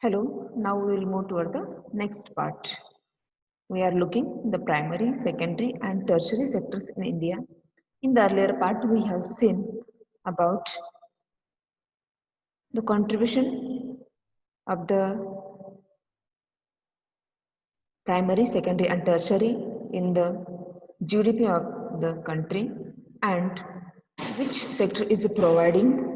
Hello, now we will move toward the next part. We are looking the primary, secondary and tertiary sectors in India. In the earlier part, we have seen about the contribution of the primary, secondary and tertiary in the GDP of the country and which sector is providing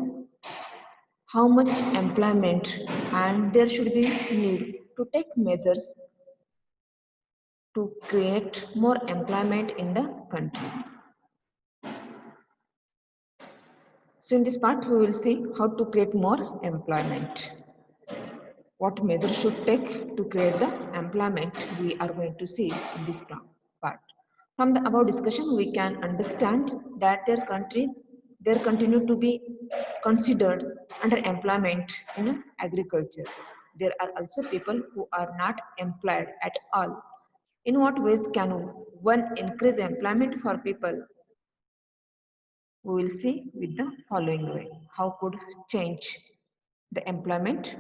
how much employment, and there should be need to take measures to create more employment in the country. So in this part, we will see how to create more employment. What measures should take to create the employment we are going to see in this part. From the above discussion, we can understand that there continue to be considered under employment in agriculture. There are also people who are not employed at all. In what ways can one increase employment for people? We will see with the following way. How could change the employment?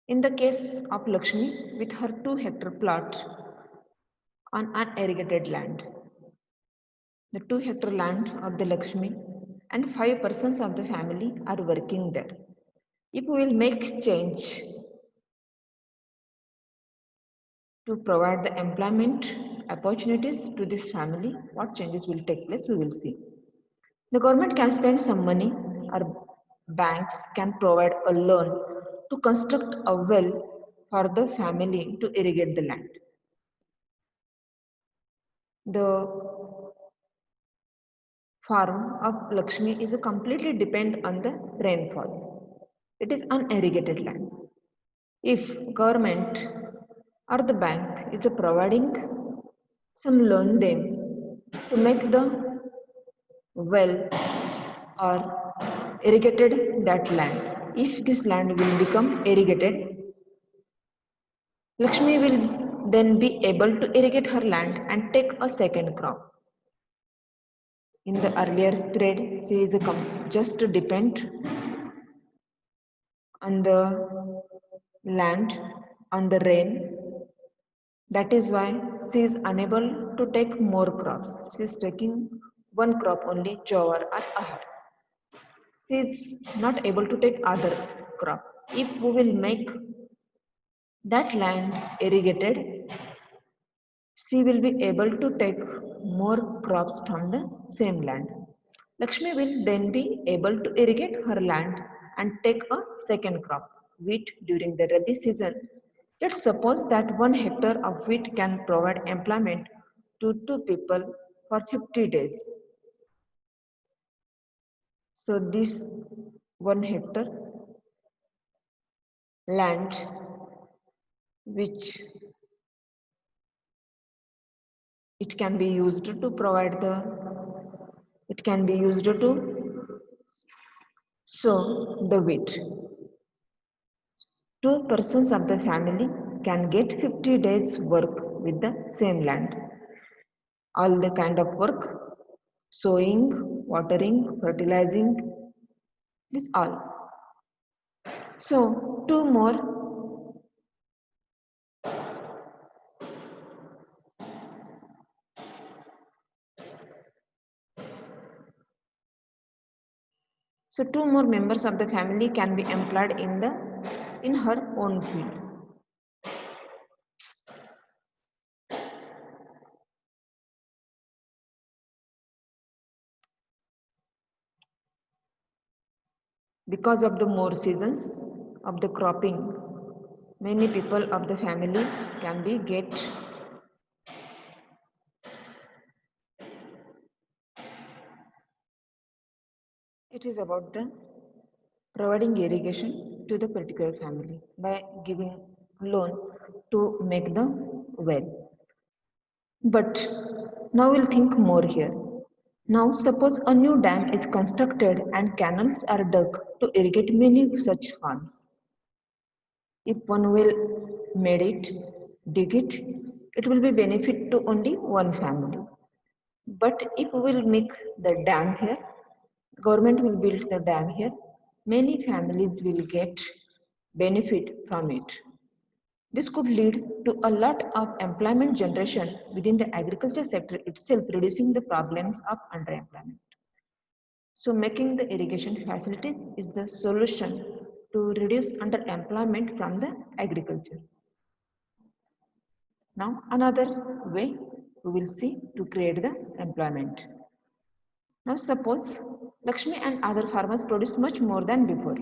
In the case of Lakshmi, with her 2-hectare plot on unirrigated land, the 2-hectare land of the Lakshmi and 5 persons of the family are working there. If we will make change to provide the employment opportunities to this family, what changes will take place, we will see. The government can spend some money or banks can provide a loan to construct a well for the family to irrigate the land. The farm of Lakshmi is completely depend on the rainfall. It is unirrigated land. If government or the bank is providing some loan them to make the well or irrigated that land. If this land will become irrigated, Lakshmi will then be able to irrigate her land and take a second crop. In the earlier period, she is just depend on the land, on the rain. That is why she is unable to take more crops. She is taking one crop only, jowar or ahar. She is not able to take other crop. If we will make that land irrigated, she will be able to take more crops from the same land. Lakshmi will then be able to irrigate her land and take a second crop, wheat, during the Rabi season. Let's suppose that 1 hectare of wheat can provide employment to 2 people for 50 days. So this 1 hectare land which it can be used to provide the it can be used to sow the wheat. 2 persons of the family can get 50 days work with the same land. All the kind of work, sowing, watering, fertilizing, this all. So two more members of the family can be employed in her own field. Because of the more seasons of the cropping, many people of the family can be get it is about the providing irrigation to the particular family by giving loan to make the well. But now we'll think more here. Now suppose a new dam is constructed and canals are dug to irrigate many such farms. If one will made it, dig it, it will be benefit to only one family. But if we will make the dam here, government will build the dam here, many families will get benefit from it. This could lead to a lot of employment generation within the agriculture sector itself, reducing the problems of underemployment. So making the irrigation facilities is the solution to reduce underemployment from the agriculture. Now another way we will see to create the employment. Now suppose Lakshmi and other farmers produce much more than before.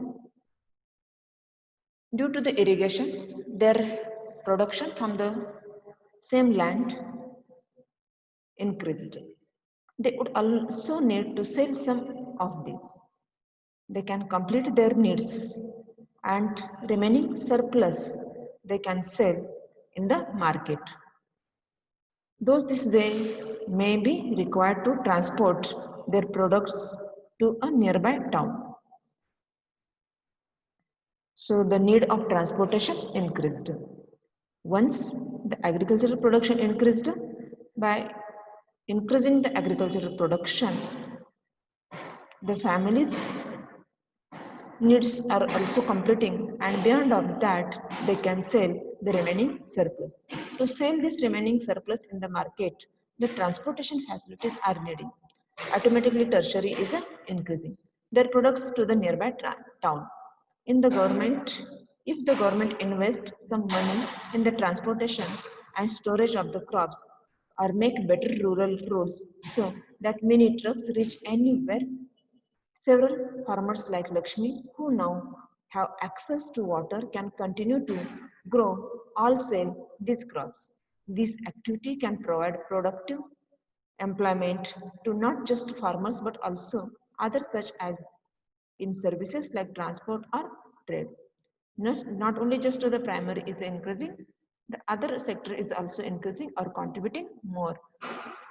Due to the irrigation, their production from the same land increased. They would also need to sell some of these. They can complete their needs and remaining surplus they can sell in the market. Those this they may be required to transport their products to a nearby town. So the need of transportation increased. Once the agricultural production increased, by increasing the agricultural production, the families needs are also completing, and beyond of that they can sell the remaining surplus. To sell this remaining surplus in the market, the transportation facilities are needing. Automatically tertiary is increasing their products to the nearby town. In the government, if the government invests some money in the transportation and storage of the crops, or make better rural roads so that many trucks reach anywhere, several farmers like Lakshmi, who now have access to water, can continue to grow or sell these crops. This activity can provide productive employment to not just farmers but also others such as in services like transport or trade. Not only just the primary is increasing, the other sector is also increasing or contributing more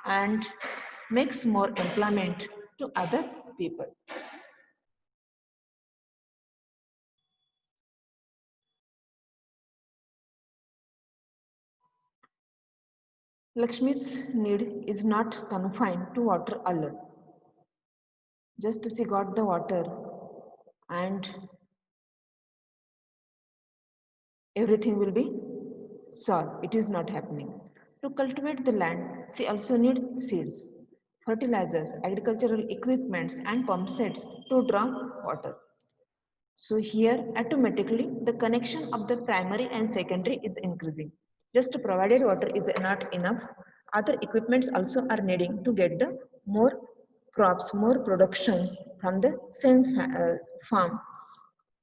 and makes more employment to other people. Lakshmi's need is not confined to water alone. Just she got the water and everything will be solved. It is not happening. To cultivate the land, she also needs seeds, fertilizers, agricultural equipments, and pump sets to draw water. So here automatically the connection of the primary and secondary is increasing. Just provided water is not enough. Other equipments also are needing to get the more crops, more productions from the same farm.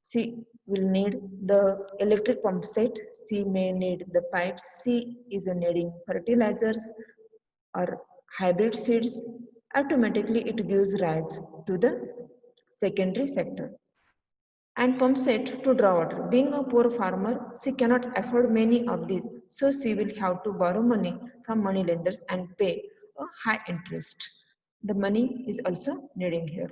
She will need the electric pump set. She may need the pipes. She is needing fertilizers or hybrid seeds. Automatically it gives rise to the secondary sector and pump set to draw water. Being a poor farmer, she cannot afford many of these, so she will have to borrow money from money lenders and pay a high interest. The money is also needing here.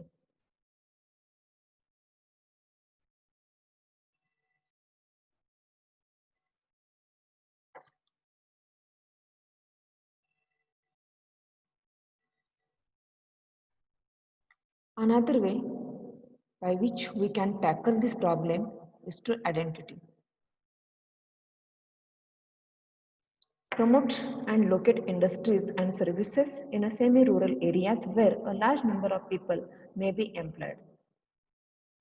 Another way by which we can tackle this problem is through identity. Promote and locate industries and services in a semi-rural areas where a large number of people may be employed.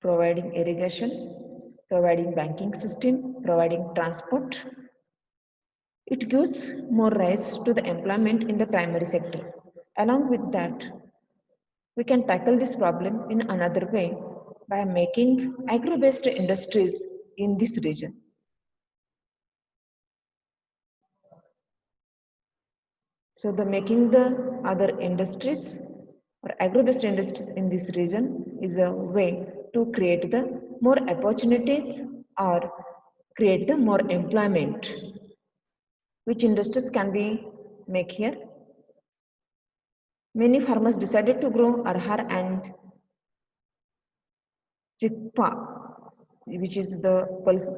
Providing irrigation, providing banking system, providing transport. It gives more rise to the employment in the primary sector. Along with that, we can tackle this problem in another way by making agro-based industries in this region. So the making the other industries or agro-based industries in this region is a way to create the more opportunities or create the more employment. Which industries can we make here? Many farmers decided to grow arhar and chikpa, which is the pulse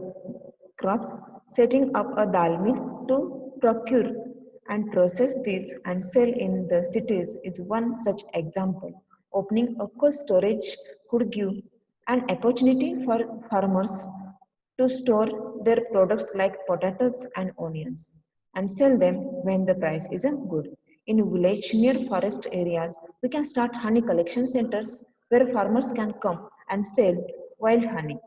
crops, setting up a dal mill to procure and process these and sell in the cities is one such example. Opening a cold storage could give an opportunity for farmers to store their products like potatoes and onions and sell them when the price is good. In village near forest areas, we can start honey collection centers where farmers can come and sell wild honey.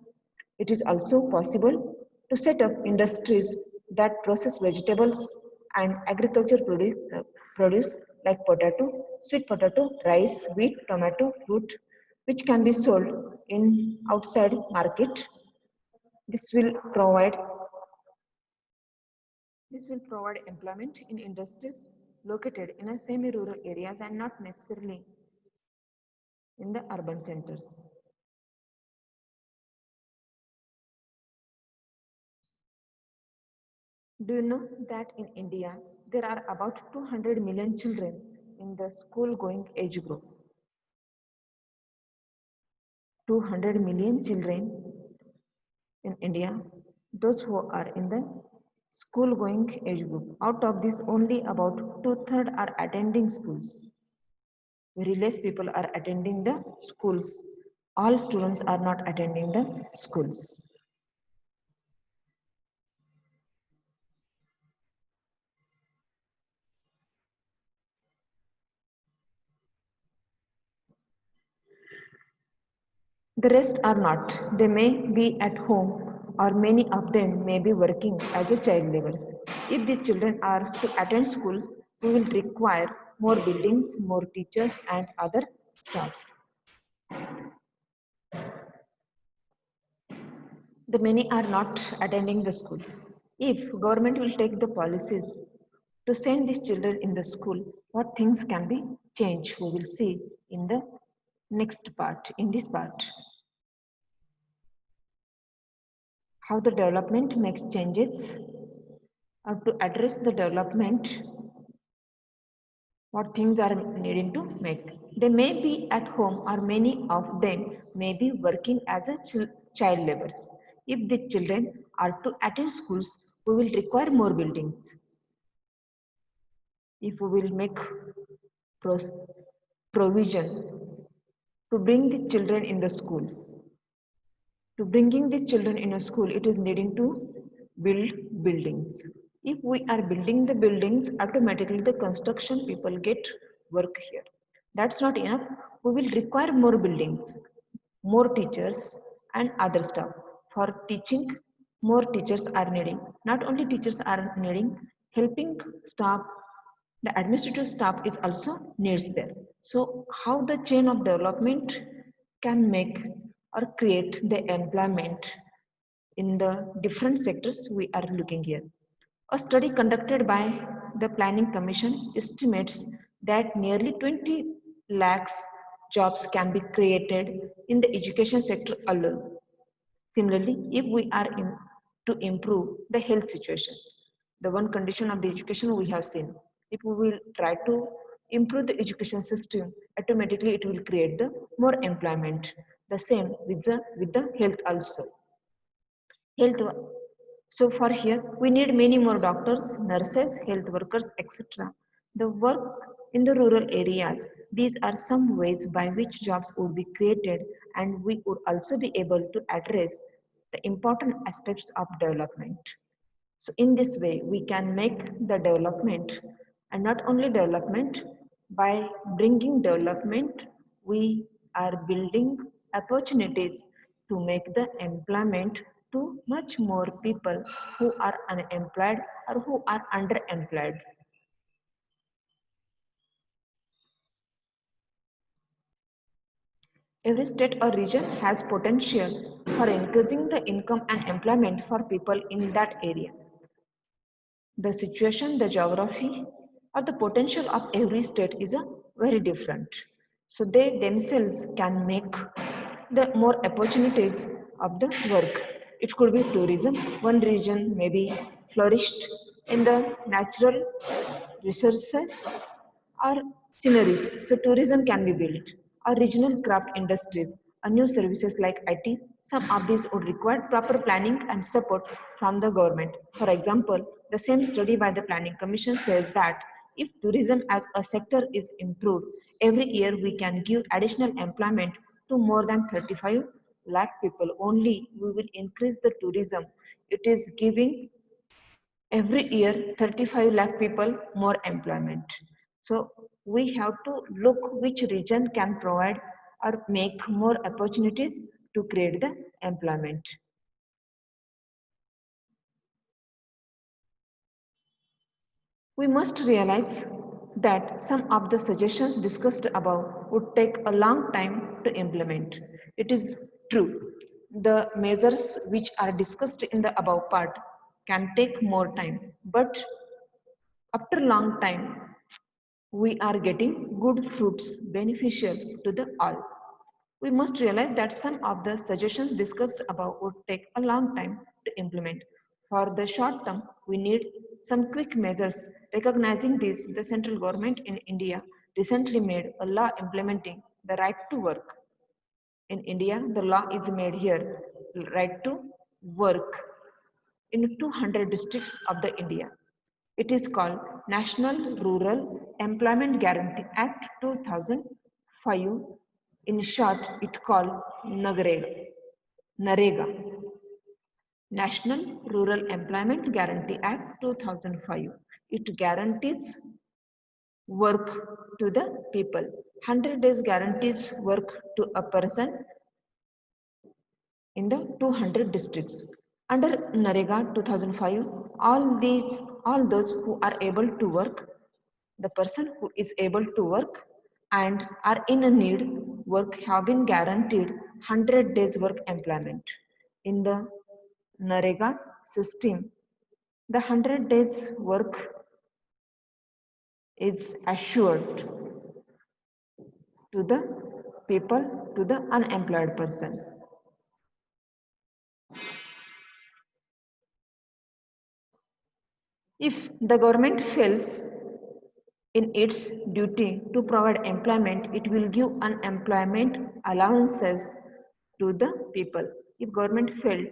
It is also possible to set up industries that process vegetables and agriculture produce like potato, sweet potato, rice, wheat, tomato, fruit, which can be sold in outside market. This will provide this will provide employment in industries located in a semi-rural areas and not necessarily in the urban centers. Do you know that in India there are about 200 million children in the school going age group? 200 million children in India, those who are in the school going age group. Out of this, only about two-thirds are attending schools. Very less people are attending the schools. All students are not attending the schools. The rest are not. They may be at home or many of them may be working as a child laborers. If these children are to attend schools, we will require more buildings, more teachers and other staffs. The many are not attending the school. If government will take the policies to send these children in the school, what things can be changed? We will see in the next part, in this part. How the development makes changes to address the development, what things are needing to make. They may be at home or many of them may be working as a child laborers. If the children are to attend schools, we will require more buildings. If we will make provision to bring the children in the schools. To bringing the children in a school, it is needing to build buildings. If we are building the buildings, automatically the construction people get work here. That's not enough. We will require more buildings, more teachers and other stuff. For teaching, more teachers are needing. Not only teachers are needing, helping staff, the administrative staff is also needs there. So how the chain of development can make or create the employment in the different sectors we are looking here. A study conducted by the Planning Commission estimates that nearly 20 lakhs jobs can be created in the education sector alone. Similarly, if we are to improve the health situation, the one condition of the education we have seen, if we will try to improve the education system, automatically it will create the more employment. The same with the health also. Health. So for here, we need many more doctors, nurses, health workers, etc. The work in the rural areas, these are some ways by which jobs would be created and we would also be able to address the important aspects of development. So in this way, we can make the development and not only development, by bringing development, we are building opportunities to make the employment to much more people who are unemployed or who are underemployed. Every state or region has potential for increasing the income and employment for people in that area. The situation, the geography, or the potential of every state is a very different. So they themselves can make the more opportunities of the work. It could be tourism. One region may be flourished in the natural resources or sceneries. So tourism can be built or regional craft industries new services like IT. Some of these would require proper planning and support from the government. For example, the same study by the Planning Commission says that if tourism as a sector is improved, every year we can give additional employment to more than 35 lakh people. Only we will increase the tourism. It is giving every year 35 lakh people more employment. So we have to look which region can provide or make more opportunities to create the employment. We must realize that some of the suggestions discussed above would take a long time to implement. It is true. The measures which are discussed in the above part can take more time, but after long time, we are getting good fruits beneficial to the all. We must realize that some of the suggestions discussed above would take a long time to implement. For the short term, we need some quick measures. Recognizing this, the central government in India recently made a law implementing the right to work. In India, the law is made here, right to work in 200 districts of the India. It is called National Rural Employment Guarantee Act 2005. In short, it called NAREGA. National Rural Employment Guarantee Act 2005. It guarantees work to the people. 100 days guarantees work to a person in the 200 districts. Under NAREGA 2005, all those who are able to work, the person who is able to work and are in a need work have been guaranteed 100 days work employment. In the NAREGA system, the 100 days work is assured to the people, to the unemployed person. If the government fails in its duty to provide employment, it will give unemployment allowances to the people. If government failed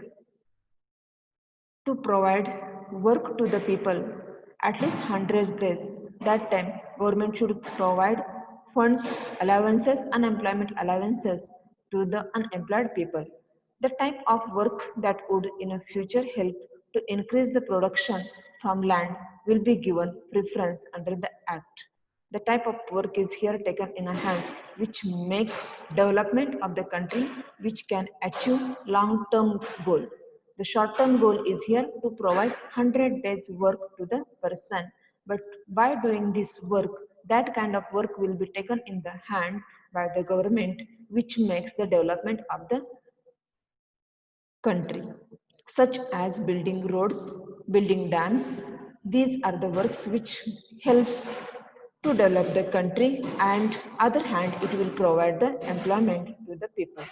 to provide work to the people at least 100 days, that time government should provide funds, allowances, unemployment allowances to the unemployed people. The type of work that would in a future help to increase the production from land will be given preference under the act. The type of work is here taken in a hand which make development of the country which can achieve long-term goal. The short-term goal is here to provide 100 days work to the person. But by doing this work, that kind of work will be taken in the hand by the government, which makes the development of the country, such as building roads, building dams. These are the works which helps to develop the country, and other hand it will provide the employment to the people.